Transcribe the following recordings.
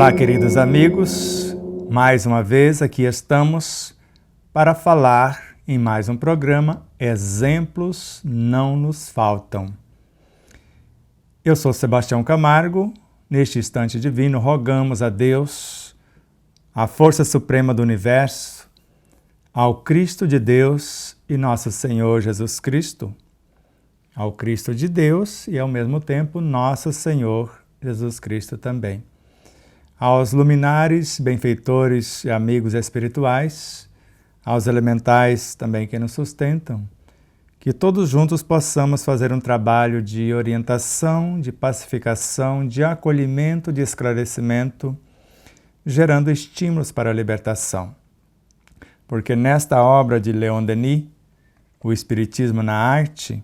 Olá, queridos amigos, mais uma vez aqui estamos para falar em mais um programa Exemplos Não Nos Faltam. Eu sou Sebastião Camargo, neste instante divino rogamos a Deus, a força suprema do universo, ao Cristo de Deus e nosso Senhor Jesus Cristo, ao Cristo de Deus e ao mesmo tempo nosso Senhor Jesus Cristo também. Aos luminares, benfeitores e amigos espirituais, aos elementais também que nos sustentam, que todos juntos possamos fazer um trabalho de orientação, de pacificação, de acolhimento, de esclarecimento, gerando estímulos para a libertação. Porque nesta obra de Leon Denis, O Espiritismo na Arte,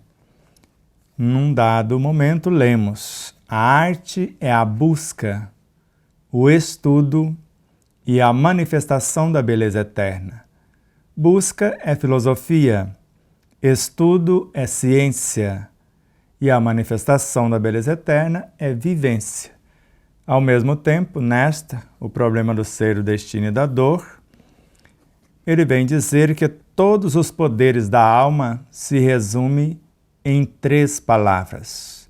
num dado momento lemos: a arte é a busca, o estudo e a manifestação da beleza eterna. Busca é filosofia, estudo é ciência e a manifestação da beleza eterna é vivência. Ao mesmo tempo, o problema do ser, do destino e da dor, ele vem dizer que todos os poderes da alma se resumem em 3 palavras: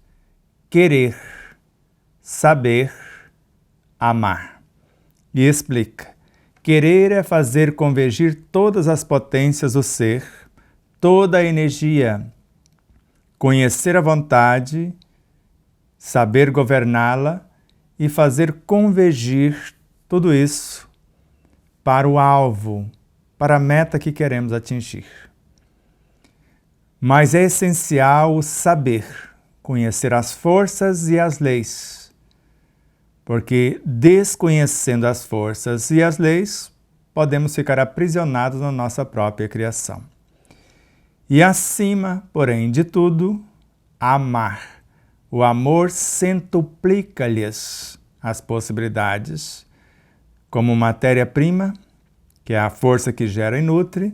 querer, saber, amar. E explica: querer é fazer convergir todas as potências do ser, toda a energia, conhecer a vontade, saber governá-la e fazer convergir tudo isso para o alvo, para a meta que queremos atingir. Mas é essencial o saber, conhecer as forças e as leis, porque desconhecendo as forças e as leis, podemos ficar aprisionados na nossa própria criação. E acima, porém, de tudo, amar. O amor centuplica-lhes as possibilidades, como matéria-prima, que é a força que gera e nutre,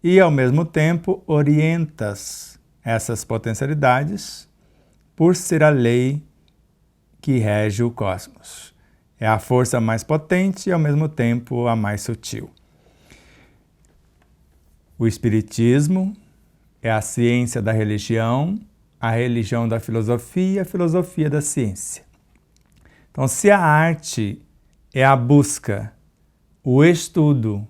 e ao mesmo tempo orienta essas potencialidades por ser a lei que rege o cosmos. É a força mais potente e ao mesmo tempo a mais sutil. O Espiritismo é a ciência da religião, a religião da filosofia, a filosofia da ciência. Então, se a arte é a busca, o estudo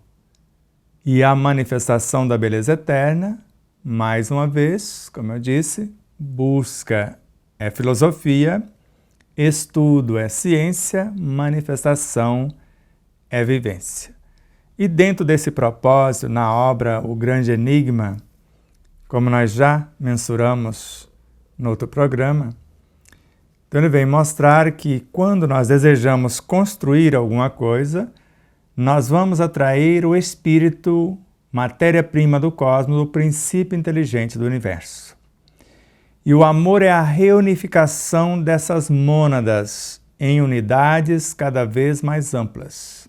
e a manifestação da beleza eterna, mais uma vez, como eu disse, busca é filosofia, estudo é ciência, manifestação é vivência. E dentro desse propósito, na obra O Grande Enigma, como nós já mensuramos no outro programa, então ele vem mostrar que quando nós desejamos construir alguma coisa, nós vamos atrair o espírito, matéria-prima do cosmos, o princípio inteligente do universo. E o amor é a reunificação dessas mônadas em unidades cada vez mais amplas.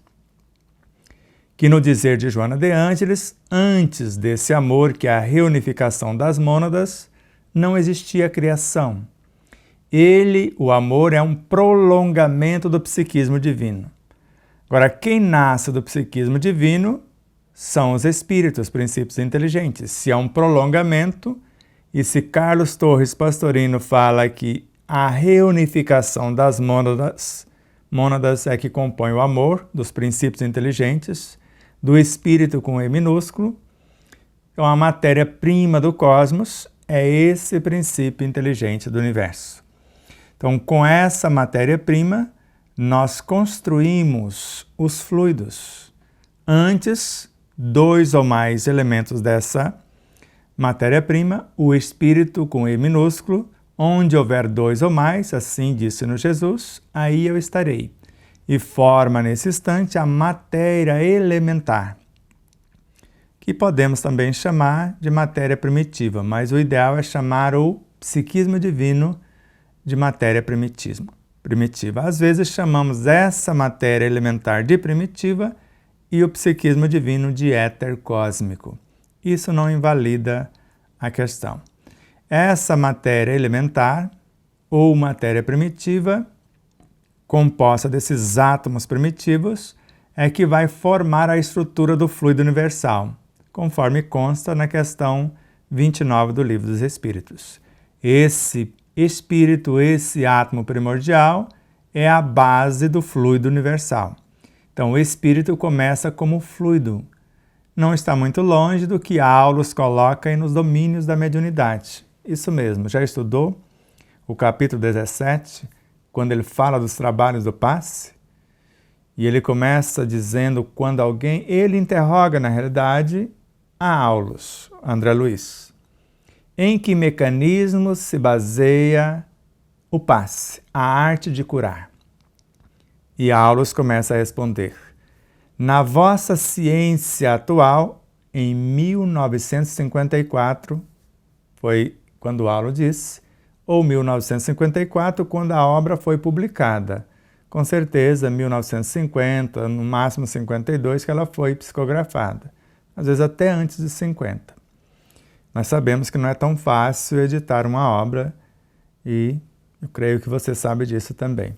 Que no dizer de Joana de Ângeles, antes desse amor, que é a reunificação das mônadas, não existia criação. Ele, o amor, é um prolongamento do psiquismo divino. Agora, quem nasce do psiquismo divino são os espíritos, os princípios inteligentes. Se é um prolongamento, e se Carlos Torres Pastorino fala que a reunificação das mônadas é que compõe o amor, dos princípios inteligentes, do espírito com E minúsculo, então a matéria-prima do cosmos é esse princípio inteligente do universo. Então, com essa matéria-prima, nós construímos os fluidos. Antes, 2 ou mais elementos dessa matéria-prima, o espírito com E minúsculo, onde houver 2 ou mais, assim disse-nos Jesus, aí eu estarei. E forma nesse instante a matéria elementar, que podemos também chamar de matéria primitiva, mas o ideal é chamar o psiquismo divino de matéria primitiva. Às vezes chamamos essa matéria elementar de primitiva e o psiquismo divino de éter cósmico. Isso não invalida a questão. Essa matéria elementar ou matéria primitiva composta desses átomos primitivos, é que vai formar a estrutura do fluido universal, conforme consta na questão 29 do Livro dos Espíritos. Esse espírito, esse átomo primordial, é a base do fluido universal. Então, o espírito começa como fluido. Não está muito longe do que Aulus coloca aí nos domínios da mediunidade. Isso mesmo, já estudou o capítulo 17, quando ele fala dos trabalhos do passe? E ele começa dizendo, quando alguém, ele interroga na realidade a Aulus, André Luiz, em que mecanismos se baseia o passe, a arte de curar? E Aulus começa a responder, na vossa ciência atual, em 1954, foi quando Aulus disse, ou 1954, quando a obra foi publicada. Com certeza, 1950, no máximo 52, que ela foi psicografada. Às vezes até antes de 50. Nós sabemos que não é tão fácil editar uma obra e eu creio que você sabe disso também.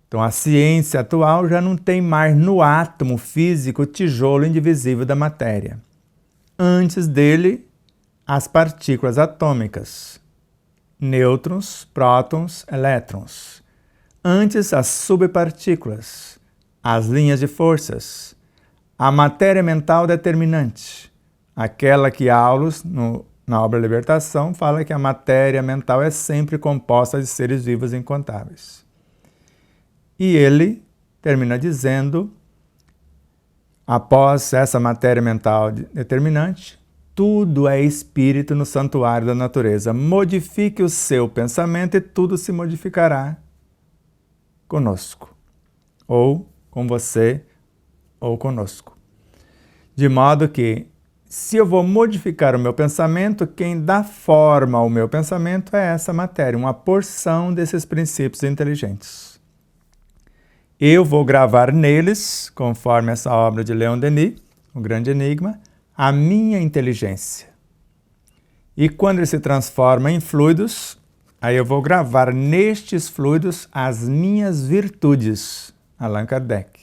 Então, a ciência atual já não tem mais no átomo físico o tijolo indivisível da matéria. Antes dele, as partículas atômicas, nêutrons, prótons, elétrons. Antes, as subpartículas, as linhas de forças, a matéria mental determinante, aquela que Aulus, na obra Libertação, fala que a matéria mental é sempre composta de seres vivos incontáveis. E ele termina dizendo, após essa matéria mental determinante, tudo é espírito no santuário da natureza. Modifique o seu pensamento e tudo se modificará conosco, ou com você, ou conosco. De modo que, se eu vou modificar o meu pensamento, quem dá forma ao meu pensamento é essa matéria, uma porção desses princípios inteligentes. Eu vou gravar neles, conforme essa obra de Leon Denis, O Grande Enigma, a minha inteligência. E quando ele se transforma em fluidos, aí eu vou gravar nestes fluidos as minhas virtudes, Allan Kardec.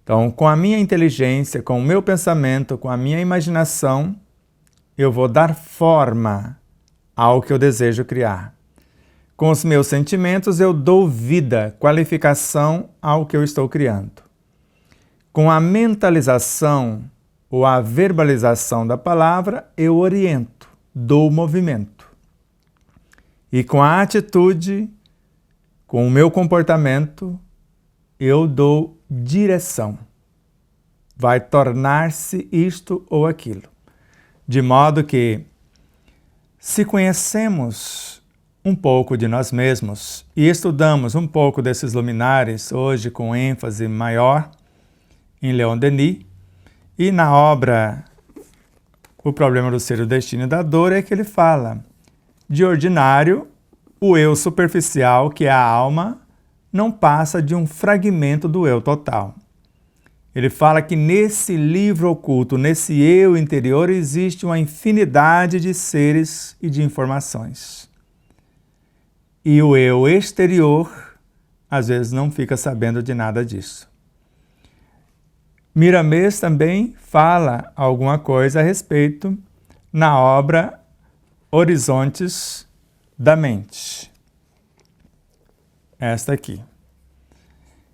Então, com a minha inteligência, com o meu pensamento, com a minha imaginação, eu vou dar forma ao que eu desejo criar. Com os meus sentimentos, eu dou vida, qualificação ao que eu estou criando. Com a mentalização ou a verbalização da palavra, eu oriento, dou movimento. E com a atitude, com o meu comportamento, eu dou direção. Vai tornar-se isto ou aquilo. De modo que, se conhecemos um pouco de nós mesmos e estudamos um pouco desses luminares, hoje com ênfase maior em Leon Denis, e na obra O Problema do Ser, o Destino e da Dor, é que ele fala, de ordinário, o eu superficial, que é a alma, não passa de um fragmento do eu total. Ele fala que nesse livro oculto, nesse eu interior, existe uma infinidade de seres e de informações. E o eu exterior, às vezes, não fica sabendo de nada disso. Miramês também fala alguma coisa a respeito na obra Horizontes da Mente. Esta aqui.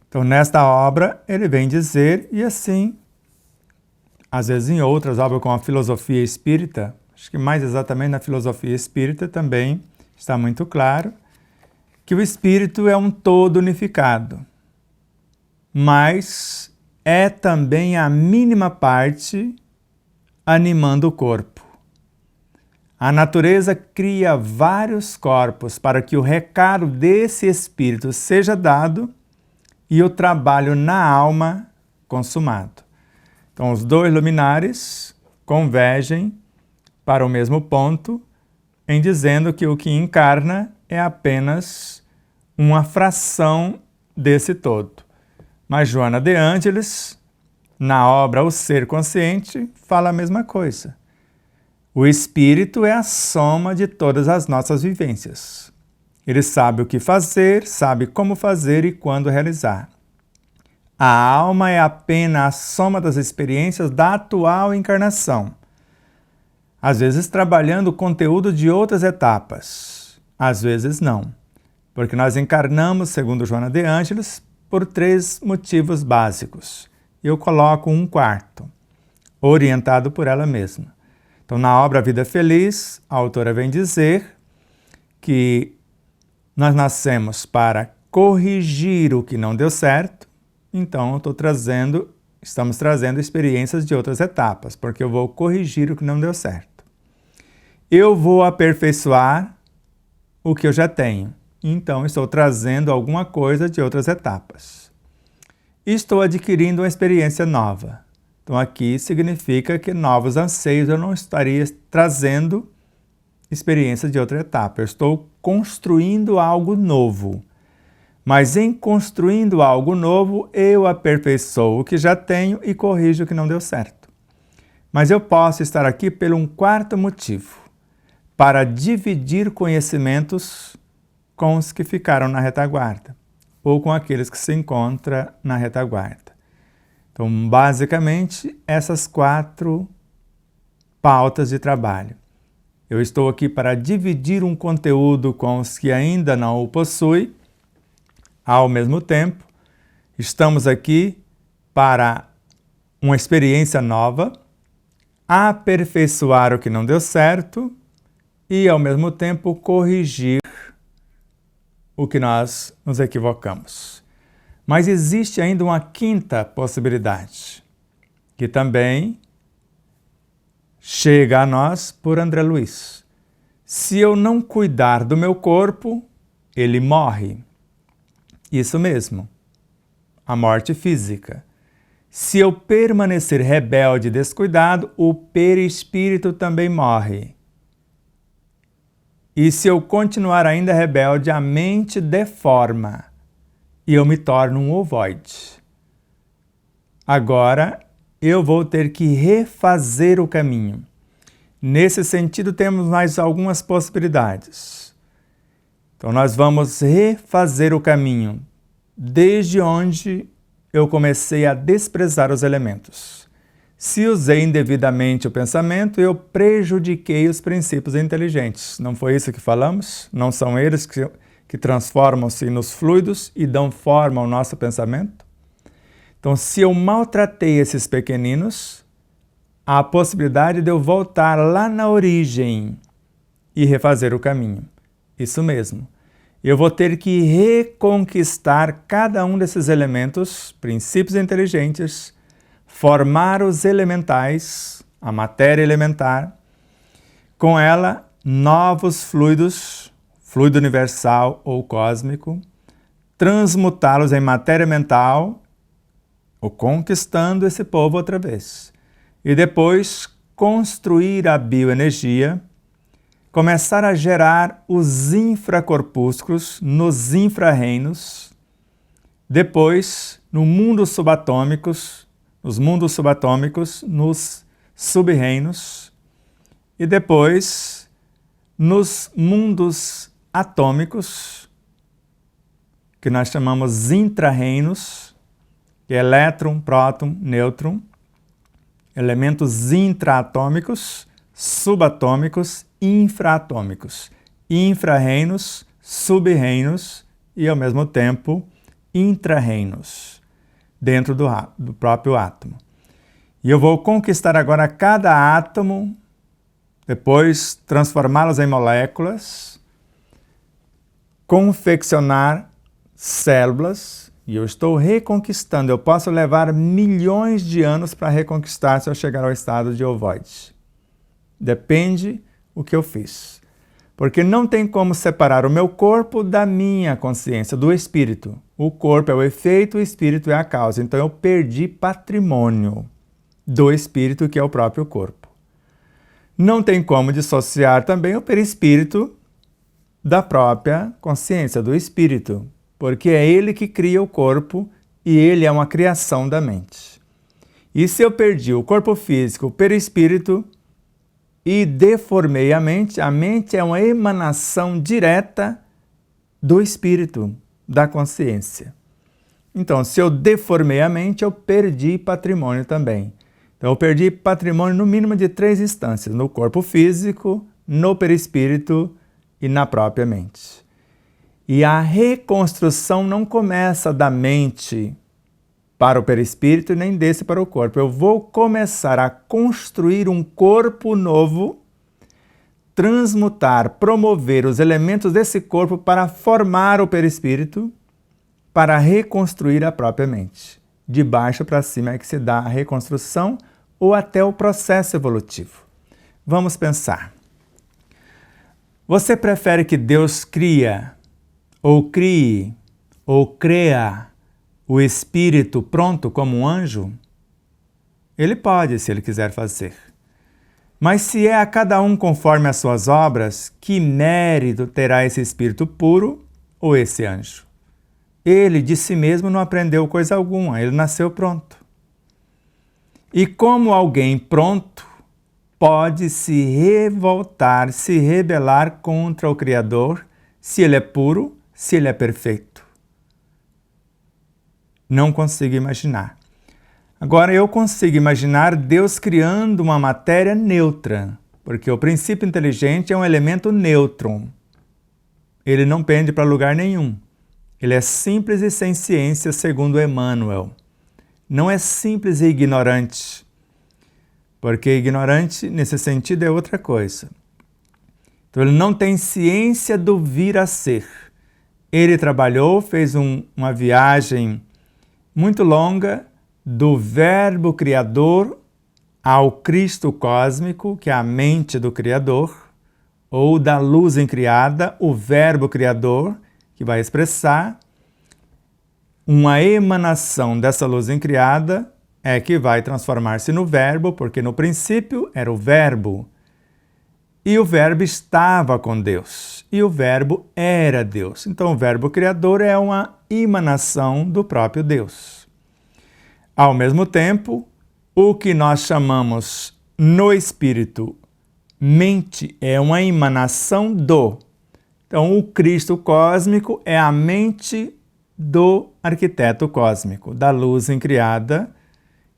Então, nesta obra, ele vem dizer, e assim, às vezes em outras obras como a Filosofia Espírita, acho que mais exatamente na Filosofia Espírita também está muito claro, que o espírito é um todo unificado, mas é também a mínima parte animando o corpo. A natureza cria vários corpos para que o recado desse espírito seja dado e o trabalho na alma consumado. Então, os dois luminares convergem para o mesmo ponto em dizendo que o que encarna é apenas uma fração desse todo. Mas Joana de Ângeles, na obra O Ser Consciente, fala a mesma coisa. O espírito é a soma de todas as nossas vivências. Ele sabe o que fazer, sabe como fazer e quando realizar. A alma é apenas a soma das experiências da atual encarnação, às vezes trabalhando o conteúdo de outras etapas, às vezes não, porque nós encarnamos, segundo Joana de Ângeles, por 3 motivos básicos. Eu coloco um quarto, orientado por ela mesma. Então, na obra Vida Feliz, a autora vem dizer que nós nascemos para corrigir o que não deu certo. Então, estamos trazendo experiências de outras etapas, porque eu vou corrigir o que não deu certo. Eu vou aperfeiçoar o que eu já tenho. Então, estou trazendo alguma coisa de outras etapas. Estou adquirindo uma experiência nova. Então, aqui significa que novos anseios eu não estaria trazendo experiências de outra etapa. Eu estou construindo algo novo. Mas em construindo algo novo, eu aperfeiçoo o que já tenho e corrijo o que não deu certo. Mas eu posso estar aqui por um 4º motivo, para dividir conhecimentos com os que ficaram na retaguarda, ou com aqueles que se encontram na retaguarda. Então, basicamente, essas 4 pautas de trabalho. Eu estou aqui para dividir um conteúdo com os que ainda não o possuem. Ao mesmo tempo, estamos aqui para uma experiência nova, aperfeiçoar o que não deu certo e, ao mesmo tempo, corrigir o que nós nos equivocamos. Mas existe ainda uma 5ª possibilidade, que também chega a nós por André Luiz. Se eu não cuidar do meu corpo, ele morre. Isso mesmo, a morte física. Se eu permanecer rebelde e descuidado, o perispírito também morre. E se eu continuar ainda rebelde, a mente deforma e eu me torno um ovoide. Agora, eu vou ter que refazer o caminho. Nesse sentido, temos mais algumas possibilidades. Então, nós vamos refazer o caminho desde onde eu comecei a desprezar os elementos. Se usei indevidamente o pensamento, eu prejudiquei os princípios inteligentes. Não foi isso que falamos? Não são eles que transformam-se nos fluidos e dão forma ao nosso pensamento? Então, se eu maltratei esses pequeninos, há a possibilidade de eu voltar lá na origem e refazer o caminho. Isso mesmo. Eu vou ter que reconquistar cada um desses elementos, princípios inteligentes, formar os elementais, a matéria elementar, com ela novos fluidos, fluido universal ou cósmico, transmutá-los em matéria mental, ou conquistando esse povo outra vez. E depois construir a bioenergia, começar a gerar os infracorpúsculos nos infrarreinos, depois nos mundos subatômicos, nos subreinos, e depois nos mundos atômicos, que nós chamamos intrarreinos, que é elétron, próton, nêutron, elementos intraatômicos, subatômicos, infraatômicos, infrarreinos, subreinos e, ao mesmo tempo, intrarreinos, dentro do próprio átomo. E eu vou conquistar agora cada átomo, depois transformá-los em moléculas, confeccionar células, e eu estou reconquistando. Eu posso levar milhões de anos para reconquistar se eu chegar ao estado de ovoide. Depende o que eu fiz. Porque não tem como separar o meu corpo da minha consciência, do espírito. O corpo é o efeito, o espírito é a causa. Então eu perdi patrimônio do espírito, que é o próprio corpo. Não tem como dissociar também o perispírito da própria consciência, do espírito, porque é ele que cria o corpo e ele é uma criação da mente. E se eu perdi o corpo físico, o perispírito, e deformei a mente é uma emanação direta do espírito, da consciência. Então, se eu deformei a mente, eu perdi patrimônio também. Então, eu perdi patrimônio no mínimo de 3 instâncias, no corpo físico, no perispírito e na própria mente. E a reconstrução não começa da mente para o perispírito nem desse para o corpo. Eu vou começar a construir um corpo novo, transmutar, promover os elementos desse corpo para formar o perispírito, para reconstruir a própria mente. De baixo para cima é que se dá a reconstrução ou até o processo evolutivo. Vamos pensar. Você prefere que Deus crie, ou crea o espírito pronto como um anjo? Ele pode, se ele quiser fazer. Mas se é a cada um conforme as suas obras, que mérito terá esse espírito puro ou esse anjo? Ele de si mesmo não aprendeu coisa alguma, ele nasceu pronto. E como alguém pronto pode se revoltar, se rebelar contra o Criador, se ele é puro, se ele é perfeito? Não consigo imaginar. Agora eu consigo imaginar Deus criando uma matéria neutra, porque o princípio inteligente é um elemento nêutron. Ele não pende para lugar nenhum. Ele é simples e sem ciência, segundo Emmanuel. Não é simples e ignorante, porque ignorante, nesse sentido, é outra coisa. Então, ele não tem ciência do vir a ser. Ele trabalhou, fez uma viagem muito longa do Verbo Criador ao Cristo cósmico, que é a mente do Criador, ou da luz incriada, o Verbo Criador, que vai expressar uma emanação dessa luz incriada, é que vai transformar-se no Verbo, porque no princípio era o Verbo. E o Verbo estava com Deus, e o Verbo era Deus. Então o Verbo Criador é uma emanação do próprio Deus. Ao mesmo tempo, o que nós chamamos no Espírito mente é uma emanação do. Então o Cristo cósmico é a mente do arquiteto cósmico, da luz incriada,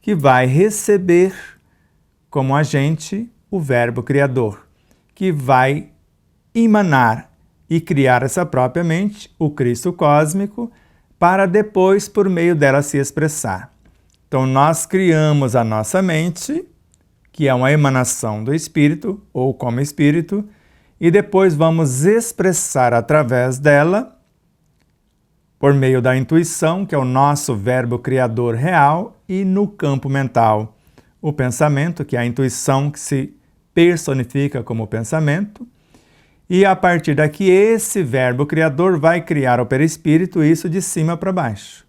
que vai receber como agente o Verbo Criador, que vai emanar e criar essa própria mente, o Cristo cósmico, para depois, por meio dela, se expressar. Então, nós criamos a nossa mente, que é uma emanação do Espírito, ou como Espírito, e depois vamos expressar através dela, por meio da intuição, que é o nosso verbo criador real, e no campo mental, o pensamento, que é a intuição que se personifica como pensamento, e a partir daqui esse verbo criador vai criar o perispírito, isso de cima para baixo,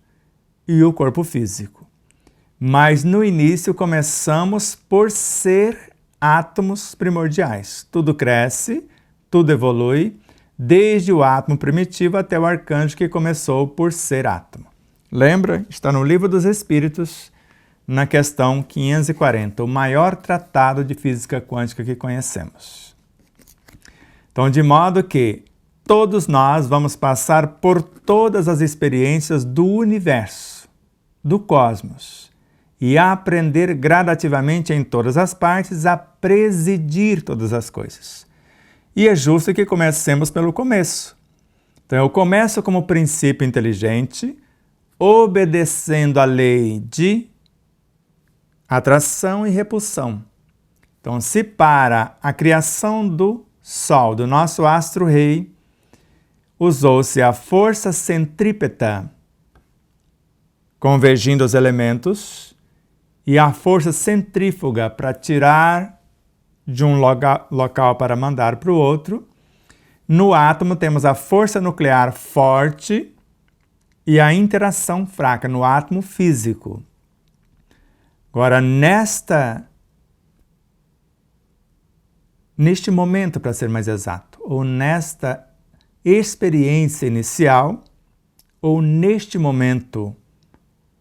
e o corpo físico. Mas no início começamos por ser átomos primordiais. Tudo cresce, tudo evolui, desde o átomo primitivo até o arcanjo que começou por ser átomo. Lembra? Está no Livro dos Espíritos, na questão 540, o maior tratado de física quântica que conhecemos. Então, de modo que todos nós vamos passar por todas as experiências do universo, do cosmos, e aprender gradativamente em todas as partes a presidir todas as coisas. E é justo que comecemos pelo começo. Então, eu começo como princípio inteligente, obedecendo à lei de atração e repulsão. Então, se para a criação do Sol, do nosso astro-rei, usou-se a força centrípeta, convergindo os elementos, e a força centrífuga para tirar de um local para mandar para o outro. No átomo temos a força nuclear forte e a interação fraca no átomo físico. Agora, neste momento, para ser mais exato, ou nesta experiência inicial, ou neste momento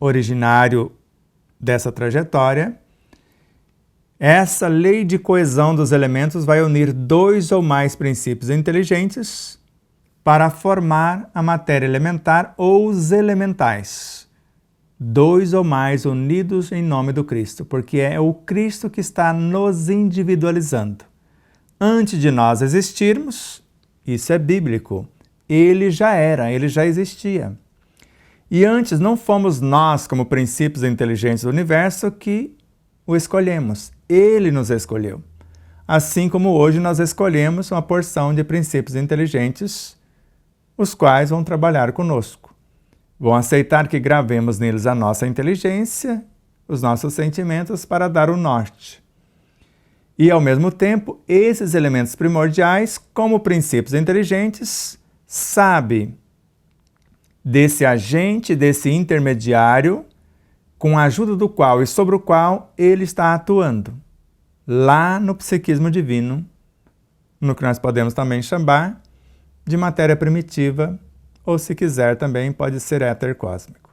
originário dessa trajetória, essa lei de coesão dos elementos vai unir 2 ou mais princípios inteligentes para formar a matéria elementar ou os elementais. 2 ou mais unidos em nome do Cristo, porque é o Cristo que está nos individualizando. Antes de nós existirmos, isso é bíblico, ele já era, ele já existia. E antes não fomos nós, como princípios inteligentes do universo, que o escolhemos. Ele nos escolheu. Assim como hoje nós escolhemos uma porção de princípios inteligentes, os quais vão trabalhar conosco. Vão aceitar que gravemos neles a nossa inteligência, os nossos sentimentos, para dar o norte. E, ao mesmo tempo, esses elementos primordiais, como princípios inteligentes, sabem desse agente, desse intermediário, com a ajuda do qual e sobre o qual ele está atuando. Lá no psiquismo divino, no que nós podemos também chamar de matéria primitiva, ou se quiser também pode ser éter cósmico.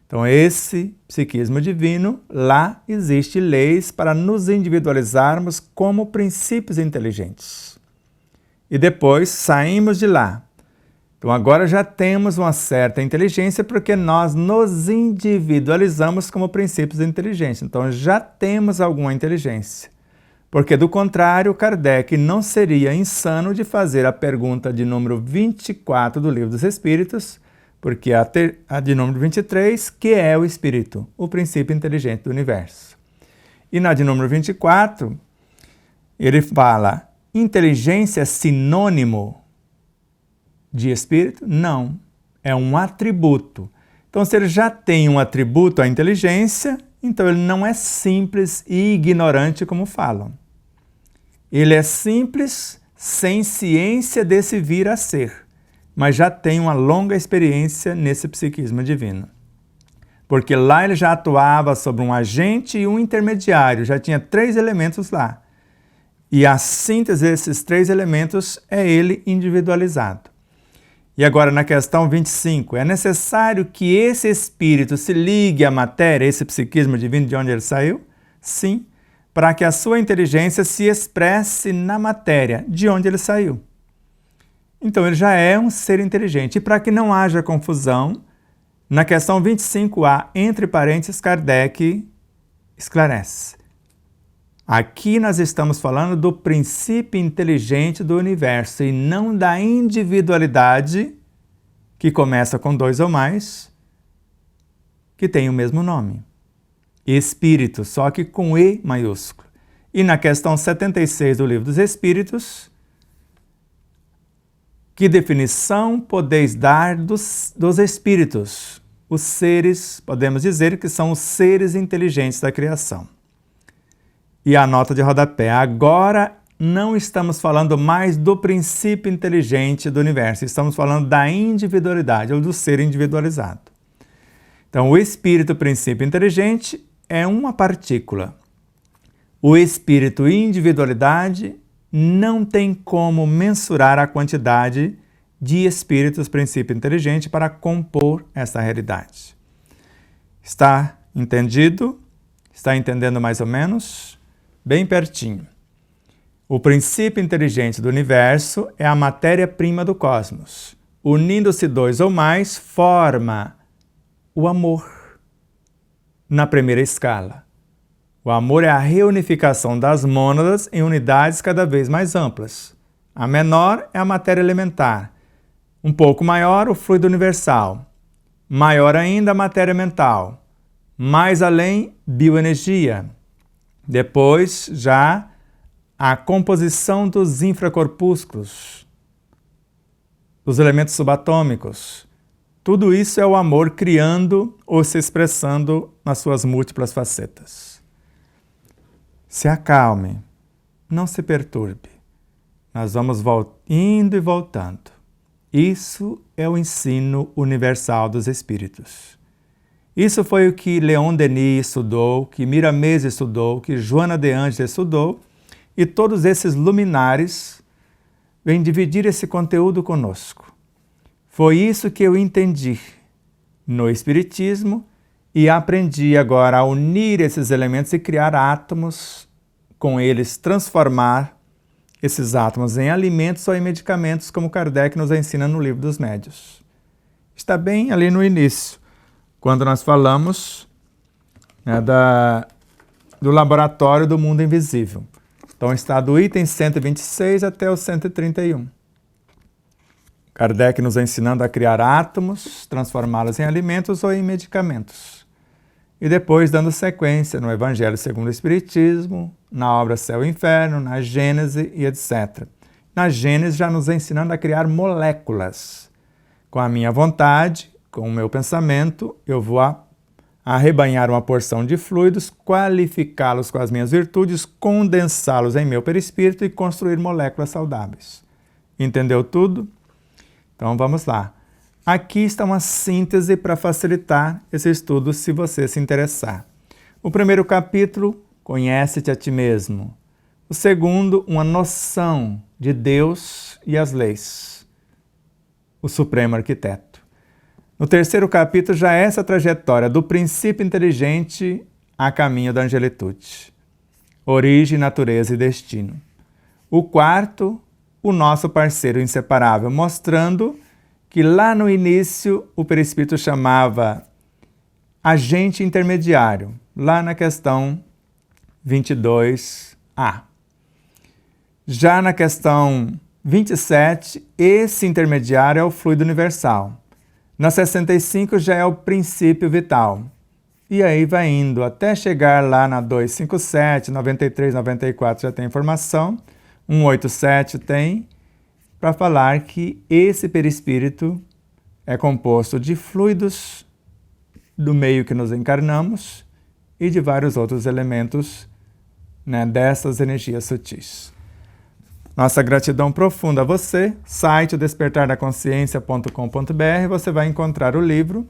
Então esse psiquismo divino, lá existe leis para nos individualizarmos como princípios inteligentes. E depois saímos de lá. Então agora já temos uma certa inteligência porque nós nos individualizamos como princípios inteligentes. Então já temos alguma inteligência. Porque, do contrário, Kardec não seria insano de fazer a pergunta de número 24 do Livro dos Espíritos, porque a de número 23, que é o Espírito, o princípio inteligente do universo. E na de número 24, ele fala, inteligência é sinônimo de Espírito? Não, é um atributo. Então, se ele já tem um atributo, a inteligência, então ele não é simples e ignorante como falam. Ele é simples, sem ciência desse vir a ser, mas já tem uma longa experiência nesse psiquismo divino. Porque lá ele já atuava sobre um agente e um intermediário, já tinha 3 elementos lá. E a síntese desses 3 elementos é ele individualizado. E agora na questão 25, é necessário que esse espírito se ligue à matéria, esse psiquismo divino de onde ele saiu? Sim, para que a sua inteligência se expresse na matéria, de onde ele saiu. Então ele já é um ser inteligente. E para que não haja confusão, na questão 25a, entre parênteses, Kardec esclarece. Aqui nós estamos falando do princípio inteligente do universo e não da individualidade, que começa com 2 ou mais, que tem o mesmo nome. Espírito, só que com E maiúsculo. E na questão 76 do Livro dos Espíritos, que definição podeis dar dos espíritos? Os seres, podemos dizer que são os seres inteligentes da criação. E a nota de rodapé, agora não estamos falando mais do princípio inteligente do universo, estamos falando da individualidade, ou do ser individualizado. Então, o espírito, princípio inteligente, é uma partícula. O espírito e individualidade não tem como mensurar a quantidade de espíritos, princípio inteligente, para compor essa realidade. Está entendido? Está entendendo mais ou menos? Bem pertinho. O princípio inteligente do universo é a matéria-prima do cosmos. Unindo-se 2 ou mais, forma o amor. Na primeira escala. O amor é a reunificação das mônadas em unidades cada vez mais amplas. A menor é a matéria elementar. Um pouco maior, o fluido universal. Maior ainda, a matéria mental. Mais além, bioenergia. Depois, já a composição dos infracorpúsculos, dos elementos subatômicos. Tudo isso é o amor criando ou se expressando nas suas múltiplas facetas. Se acalme, não se perturbe. Nós vamos indo e voltando. Isso é o ensino universal dos espíritos. Isso foi o que Leon Denis estudou, que Miramês estudou, que Joana de Ângeles estudou, e todos esses luminares vêm dividir esse conteúdo conosco. Foi isso que eu entendi no Espiritismo e aprendi agora a unir esses elementos e criar átomos, com eles transformar esses átomos em alimentos ou em medicamentos, como Kardec nos ensina no Livro dos Médiuns. Está bem ali no início, quando nós falamos, né, do laboratório do mundo invisível. Então está do item 126 até o 131. Kardec nos ensinando a criar átomos, transformá-los em alimentos ou em medicamentos. E depois dando sequência no Evangelho segundo o Espiritismo, na obra Céu e Inferno, na Gênese e etc. Na Gênese já nos ensinando a criar moléculas. Com a minha vontade, com o meu pensamento, eu vou arrebanhar uma porção de fluidos, qualificá-los com as minhas virtudes, condensá-los em meu perispírito e construir moléculas saudáveis. Entendeu tudo? Então vamos lá. Aqui está uma síntese para facilitar esse estudo se você se interessar. O primeiro capítulo, conhece-te a ti mesmo. O segundo, uma noção de Deus e as leis. O Supremo Arquiteto. No terceiro capítulo já é essa trajetória do princípio inteligente a caminho da angelitude. Origem, natureza e destino. O quarto, o nosso parceiro inseparável, mostrando que lá no início o perispírito chamava agente intermediário, lá na questão 22A. Já na questão 27, esse intermediário é o fluido universal. Na 65 já é o princípio vital. E aí vai indo até chegar lá na 257, 93, 94 já tem informação, 187 tem, para falar que esse perispírito é composto de fluidos do meio que nos encarnamos e de vários outros elementos, né, dessas energias sutis. Nossa gratidão profunda a você. Site despertardaconsciência.com.br, você vai encontrar o livro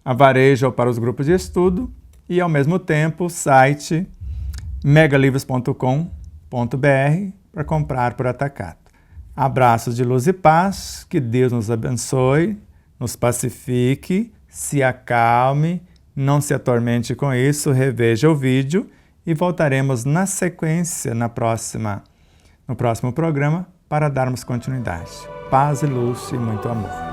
A Varejo para os grupos de estudo e, ao mesmo tempo, o site megalivros.com.br para comprar por atacado. Abraços de luz e paz, que Deus nos abençoe, nos pacifique, se acalme, não se atormente com isso, reveja o vídeo e voltaremos na sequência no próximo programa para darmos continuidade. Paz e luz e muito amor.